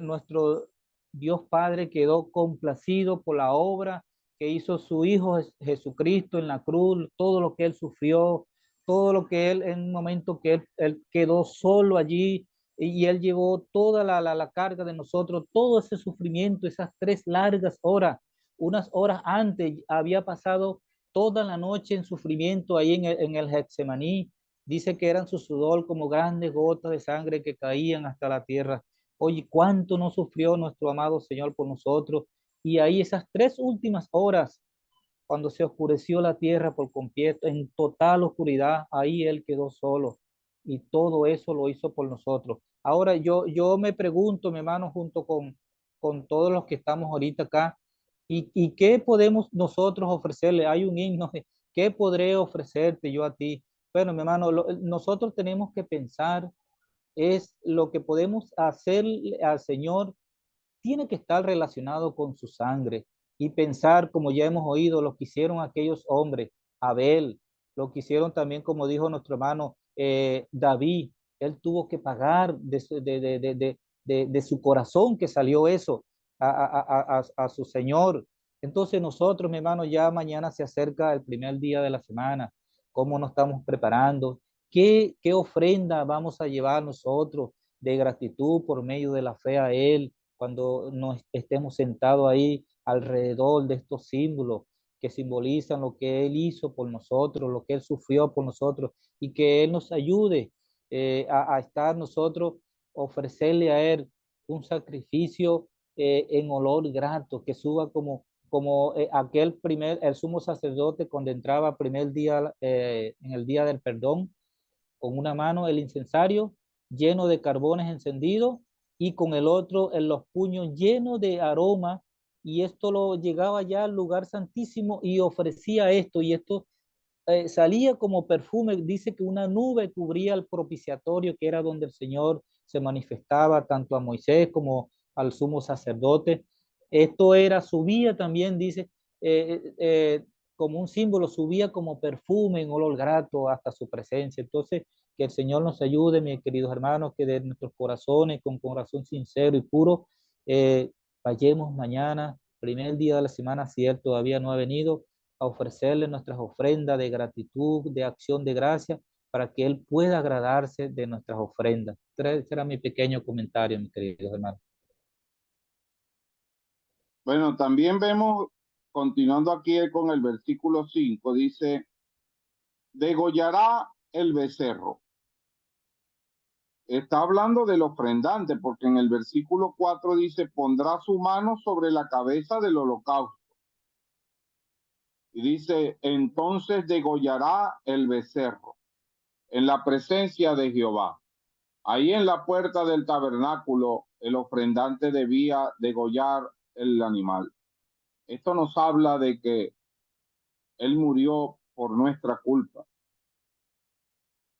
nuestro Dios Padre quedó complacido por la obra que hizo su Hijo Jesucristo en la cruz, todo lo que Él sufrió, todo lo que Él, en un momento que él quedó solo allí, y Él llevó toda la carga de nosotros, todo ese sufrimiento, esas 3 largas horas, unas horas antes había pasado toda la noche en sufrimiento ahí en el Getsemaní. Dice que eran su sudor como grandes gotas de sangre que caían hasta la tierra. Oye, cuánto no sufrió nuestro amado Señor por nosotros. Y ahí esas 3 últimas horas, cuando se oscureció la tierra por completo, en total oscuridad, ahí Él quedó solo. Y todo eso lo hizo por nosotros. Ahora yo me pregunto, mi hermano, junto con todos los que estamos ahorita acá, ¿y qué podemos nosotros ofrecerle? Hay un himno de, ¿qué podré ofrecerte yo a ti? Bueno, mi hermano, nosotros tenemos que pensar es lo que podemos hacer al Señor tiene que estar relacionado con su sangre y pensar, como ya hemos oído, lo que hicieron aquellos hombres, Abel, lo que hicieron también, como dijo nuestro hermano David, él tuvo que pagar de su corazón que salió eso a su Señor. Entonces nosotros, mi hermano, ya mañana se acerca el primer día de la semana, ¿cómo nos estamos preparando? ¿Qué ofrenda vamos a llevar nosotros de gratitud por medio de la fe a Él? Cuando nos estemos sentados ahí alrededor de estos símbolos que simbolizan lo que Él hizo por nosotros, lo que Él sufrió por nosotros, y que Él nos ayude a estar nosotros, ofrecerle a Él un sacrificio en olor grato, que suba como el sumo sacerdote cuando entraba primer día, en el día del perdón, con una mano el incensario lleno de carbones encendidos y con el otro en los puños llenos de aroma, y esto lo llegaba ya al lugar santísimo y ofrecía esto, y esto salía como perfume. Dice que una nube cubría el propiciatorio, que era donde el Señor se manifestaba tanto a Moisés como al sumo sacerdote. Esto era, subía también, dice, como un símbolo, subía como perfume en olor grato hasta su presencia. Entonces, que el Señor nos ayude, mis queridos hermanos, que de nuestros corazones, con corazón sincero y puro, vayamos mañana, primer día de la semana, si Él todavía no ha venido, a ofrecerle nuestras ofrendas de gratitud, de acción de gracia, para que Él pueda agradarse de nuestras ofrendas. Ese era mi pequeño comentario, mis queridos hermanos. Bueno, también vemos, continuando aquí con el versículo 5, dice, degollará el becerro. Está hablando del ofrendante, porque en el versículo 4 dice, pondrá su mano sobre la cabeza del holocausto. Y dice, entonces degollará el becerro en la presencia de Jehová. Ahí en la puerta del tabernáculo, el ofrendante debía degollar el animal. Esto nos habla de que Él murió por nuestra culpa.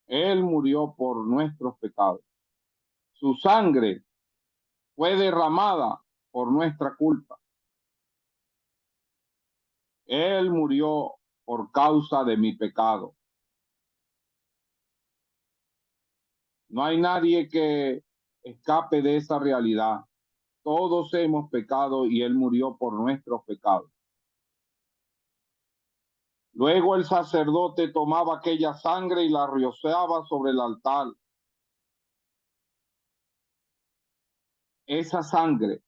Él murió por nuestros pecados. Su sangre fue derramada por nuestra culpa. Él murió por causa de mi pecado. No hay nadie que escape de esa realidad. Todos hemos pecado y Él murió por nuestros pecados. Luego el sacerdote tomaba aquella sangre y la rociaba sobre el altar. Esa sangre,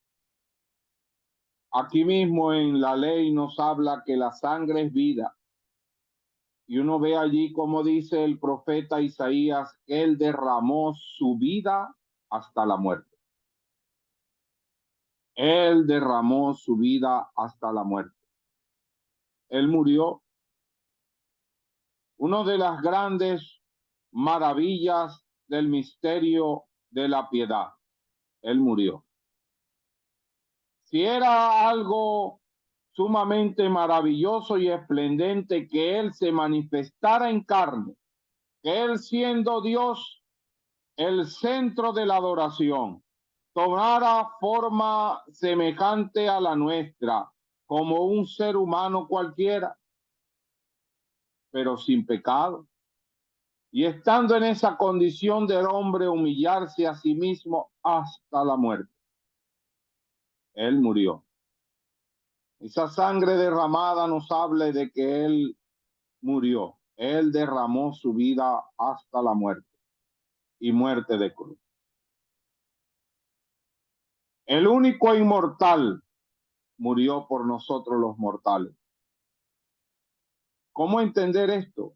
aquí mismo en la ley nos habla que la sangre es vida. Y uno ve allí como dice el profeta Isaías, Él derramó su vida hasta la muerte. Él derramó su vida hasta la muerte. Él murió. Una de las grandes maravillas del misterio de la piedad. Él murió. Si era algo sumamente maravilloso y esplendente que Él se manifestara en carne, que Él siendo Dios, el centro de la adoración, tomara forma semejante a la nuestra, como un ser humano cualquiera, pero sin pecado. Y estando en esa condición del hombre, humillarse a sí mismo hasta la muerte. Él murió. Esa sangre derramada nos habla de que Él murió. Él derramó su vida hasta la muerte y muerte de cruz. El único inmortal murió por nosotros los mortales. ¿Cómo entender esto?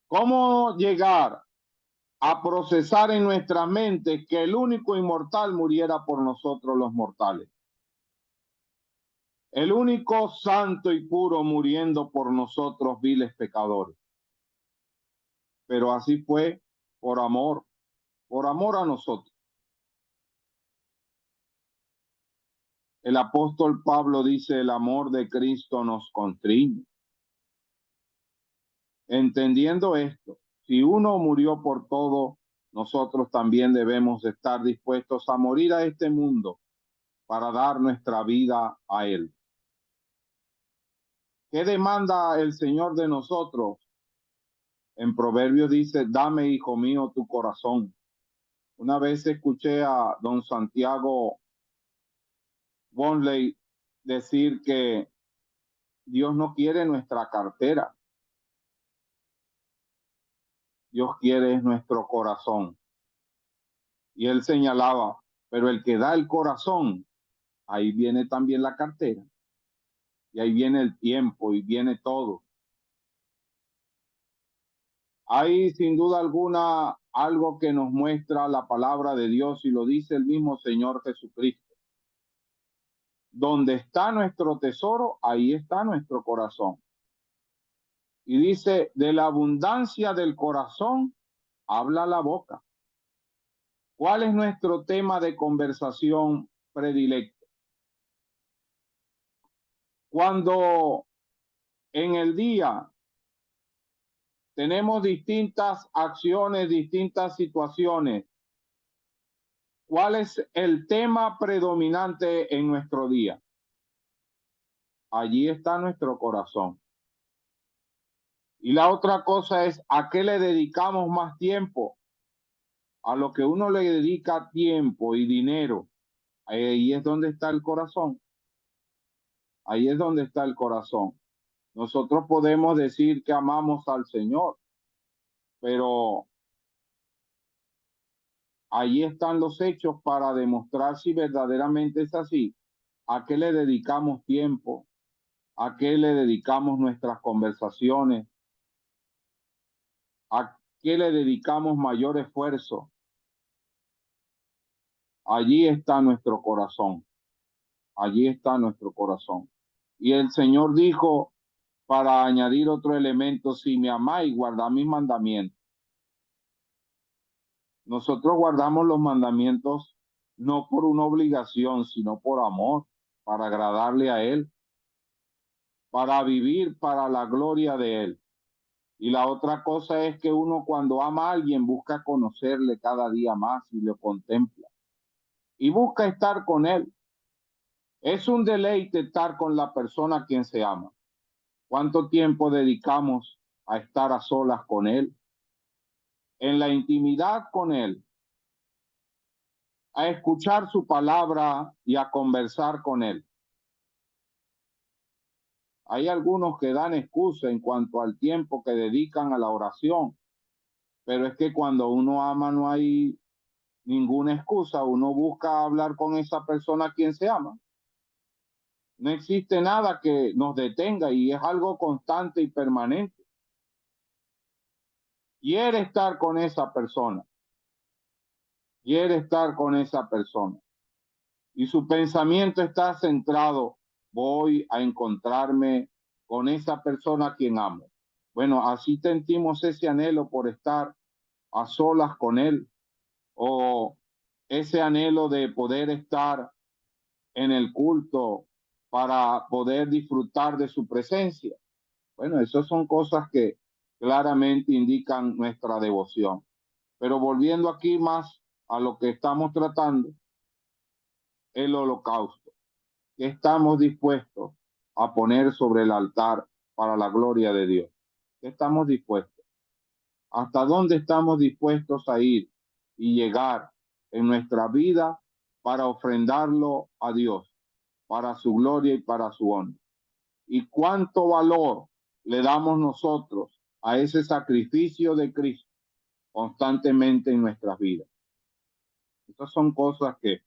¿Cómo llegar a procesar en nuestra mente que el único inmortal muriera por nosotros los mortales? El único santo y puro muriendo por nosotros viles pecadores. Pero así fue por amor a nosotros. El apóstol Pablo dice, el amor de Cristo nos constriñe. Entendiendo esto, si uno murió por todo, nosotros también debemos estar dispuestos a morir a este mundo para dar nuestra vida a Él. ¿Qué demanda el Señor de nosotros? En Proverbios dice, dame, hijo mío, tu corazón. Una vez escuché a don Santiago Bonley decir que Dios no quiere nuestra cartera. Dios quiere nuestro corazón. Y él señalaba, pero el que da el corazón, ahí viene también la cartera. Y ahí viene el tiempo y viene todo. Hay sin duda alguna algo que nos muestra la palabra de Dios y lo dice el mismo Señor Jesucristo. Donde está nuestro tesoro, ahí está nuestro corazón. Y dice, de la abundancia del corazón, habla la boca. ¿Cuál es nuestro tema de conversación predilecto? Cuando en el día tenemos distintas acciones, distintas situaciones, ¿cuál es el tema predominante en nuestro día? Allí está nuestro corazón. Y la otra cosa es, ¿a qué le dedicamos más tiempo? A lo que uno le dedica tiempo y dinero, ahí es donde está el corazón. Ahí es donde está el corazón. Nosotros podemos decir que amamos al Señor, pero ahí están los hechos para demostrar si verdaderamente es así. ¿A qué le dedicamos tiempo? ¿A qué le dedicamos nuestras conversaciones? ¿A qué le dedicamos mayor esfuerzo? Allí está nuestro corazón. Allí está nuestro corazón. Y el Señor dijo, para añadir otro elemento, si me amáis, guardad mis mandamientos. Nosotros guardamos los mandamientos no por una obligación, sino por amor, para agradarle a Él, para vivir para la gloria de Él. Y la otra cosa es que uno cuando ama a alguien busca conocerle cada día más y lo contempla. Y busca estar con Él. Es un deleite estar con la persona a quien se ama. ¿Cuánto tiempo dedicamos a estar a solas con Él? En la intimidad con Él, a escuchar su palabra y a conversar con Él. Hay algunos que dan excusa en cuanto al tiempo que dedican a la oración, pero es que cuando uno ama no hay ninguna excusa, uno busca hablar con esa persona a quien se ama. No existe nada que nos detenga y es algo constante y permanente. Quiere estar con esa persona. Quiere estar con esa persona. Y su pensamiento está centrado, voy a encontrarme con esa persona a quien amo. Bueno, así sentimos ese anhelo por estar a solas con Él, o ese anhelo de poder estar en el culto para poder disfrutar de su presencia. Bueno, esas son cosas que claramente indican nuestra devoción. Pero volviendo aquí más a lo que estamos tratando, el holocausto, que estamos dispuestos a poner sobre el altar para la gloria de Dios. ¿Qué estamos dispuestos? ¿Hasta dónde estamos dispuestos a ir y llegar en nuestra vida para ofrendarlo a Dios, para su gloria y para su honra? ¿Y cuánto valor le damos nosotros a ese sacrificio de Cristo constantemente en nuestras vidas? Estas son cosas que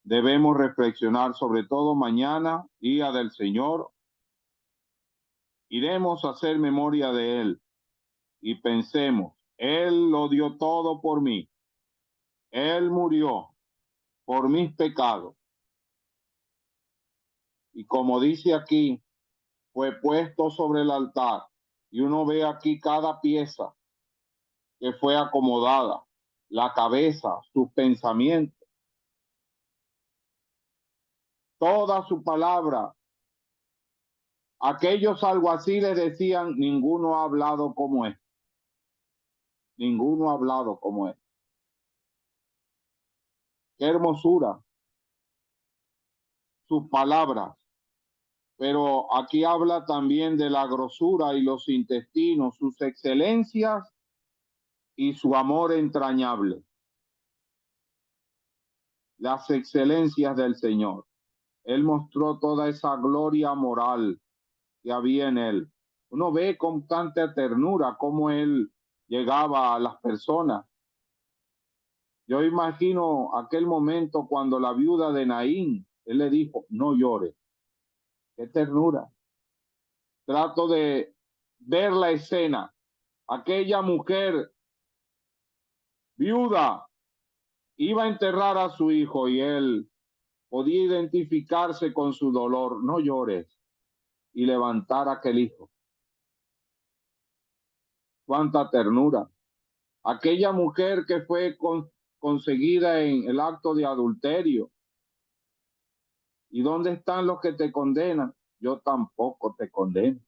debemos reflexionar, sobre todo mañana, día del Señor. Iremos a hacer memoria de Él y pensemos, Él lo dio todo por mí. Él murió por mis pecados. Y como dice aquí, fue puesto sobre el altar. Y uno ve aquí cada pieza que fue acomodada, la cabeza, sus pensamientos, toda su palabra. Aquellos alguaciles decían, ninguno ha hablado como él. Ninguno ha hablado como él. Qué hermosura sus palabras. Pero aquí habla también de la grosura y los intestinos, sus excelencias y su amor entrañable. Las excelencias del Señor. Él mostró toda esa gloria moral que había en él. Uno ve con tanta ternura cómo él llegaba a las personas. Yo imagino aquel momento cuando la viuda de Naín, él le dijo, no llores. Qué ternura. Trato de ver la escena. Aquella mujer viuda iba a enterrar a su hijo y él podía identificarse con su dolor. No llores. Y levantar a aquel hijo. Cuánta ternura. Aquella mujer que fue conseguida en el acto de adulterio. ¿Y dónde están los que te condenan? Yo tampoco te condeno.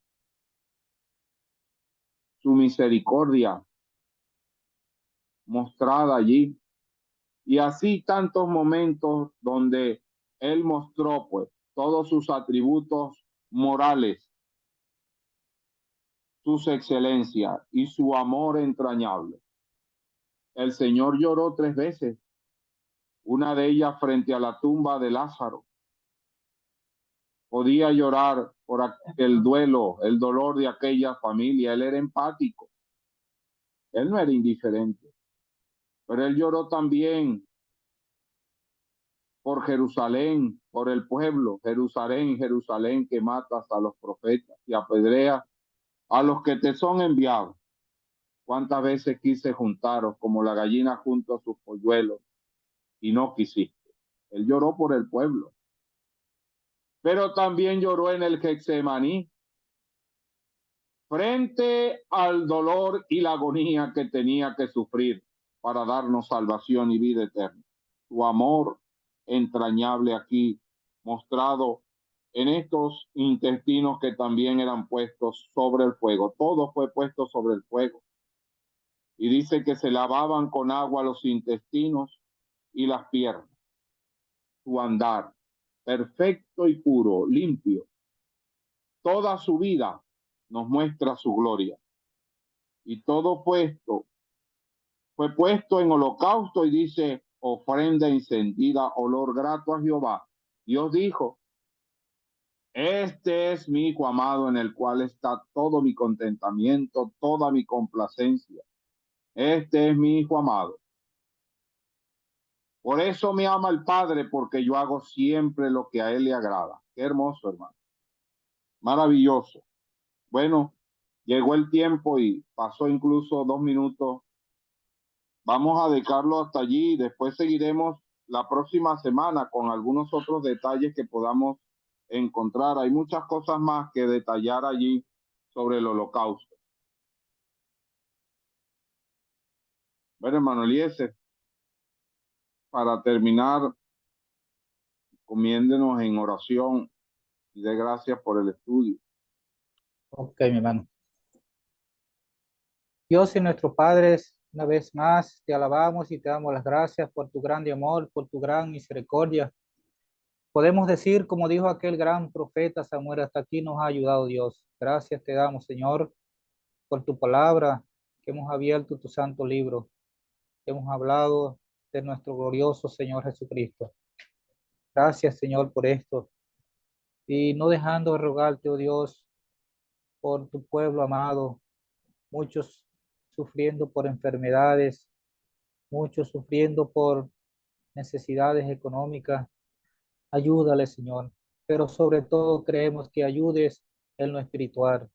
Su misericordia mostrada allí. Y así tantos momentos donde él mostró pues todos sus atributos morales, sus excelencias y su amor entrañable. El Señor lloró 3 veces, una de ellas frente a la tumba de Lázaro. Podía llorar por el duelo, el dolor de aquella familia. Él era empático. Él no era indiferente. Pero él lloró también por Jerusalén, por el pueblo. Jerusalén, Jerusalén, que matas a los profetas y apedreas a los que te son enviados. ¿Cuántas veces quise juntaros como la gallina junto a sus polluelos y no quisiste? Él lloró por el pueblo. Pero también lloró en el Getsemaní, frente al dolor y la agonía que tenía que sufrir para darnos salvación y vida eterna. Su amor entrañable aquí mostrado en estos intestinos que también eran puestos sobre el fuego. Todo fue puesto sobre el fuego. Y dice que se lavaban con agua los intestinos y las piernas. Su andar perfecto y puro, limpio. Toda su vida nos muestra su gloria. Y todo fue puesto en holocausto y dice ofrenda encendida, olor grato a Jehová. Dios dijo, este es mi hijo amado en el cual está todo mi contentamiento, toda mi complacencia. Este es mi hijo amado. Por eso me ama el Padre, porque yo hago siempre lo que a él le agrada. Qué hermoso, hermano. Maravilloso. Bueno, llegó el tiempo y pasó incluso 2 minutos. Vamos a dejarlo hasta allí y después seguiremos la próxima semana con algunos otros detalles que podamos encontrar. Hay muchas cosas más que detallar allí sobre el holocausto. Bueno, hermano Eliezer, para terminar, comiéndenos en oración y dé gracias por el estudio. Ok, mi hermano. Dios y nuestros padres, una vez más te alabamos y te damos las gracias por tu grande amor, por tu gran misericordia. Podemos decir, como dijo aquel gran profeta Samuel, hasta aquí nos ha ayudado Dios. Gracias te damos, Señor, por tu palabra, que hemos abierto tu santo libro, que hemos hablado de nuestro glorioso Señor Jesucristo. Gracias, Señor, por esto. Y no dejando de rogarte, oh Dios, por tu pueblo amado, muchos sufriendo por enfermedades, muchos sufriendo por necesidades económicas. Ayúdale, Señor. Pero sobre todo creemos que ayudes en lo espiritual,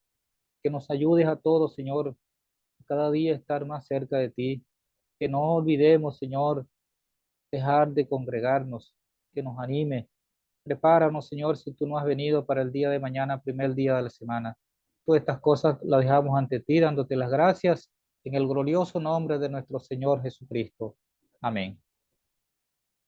que nos ayudes a todos, Señor, cada día estar más cerca de ti, que no olvidemos, Señor, dejar de congregarnos, que nos anime. Prepáranos, Señor, si tú no has venido para el día de mañana, primer día de la semana. Todas estas cosas las dejamos ante ti, dándote las gracias en el glorioso nombre de nuestro Señor Jesucristo. Amén.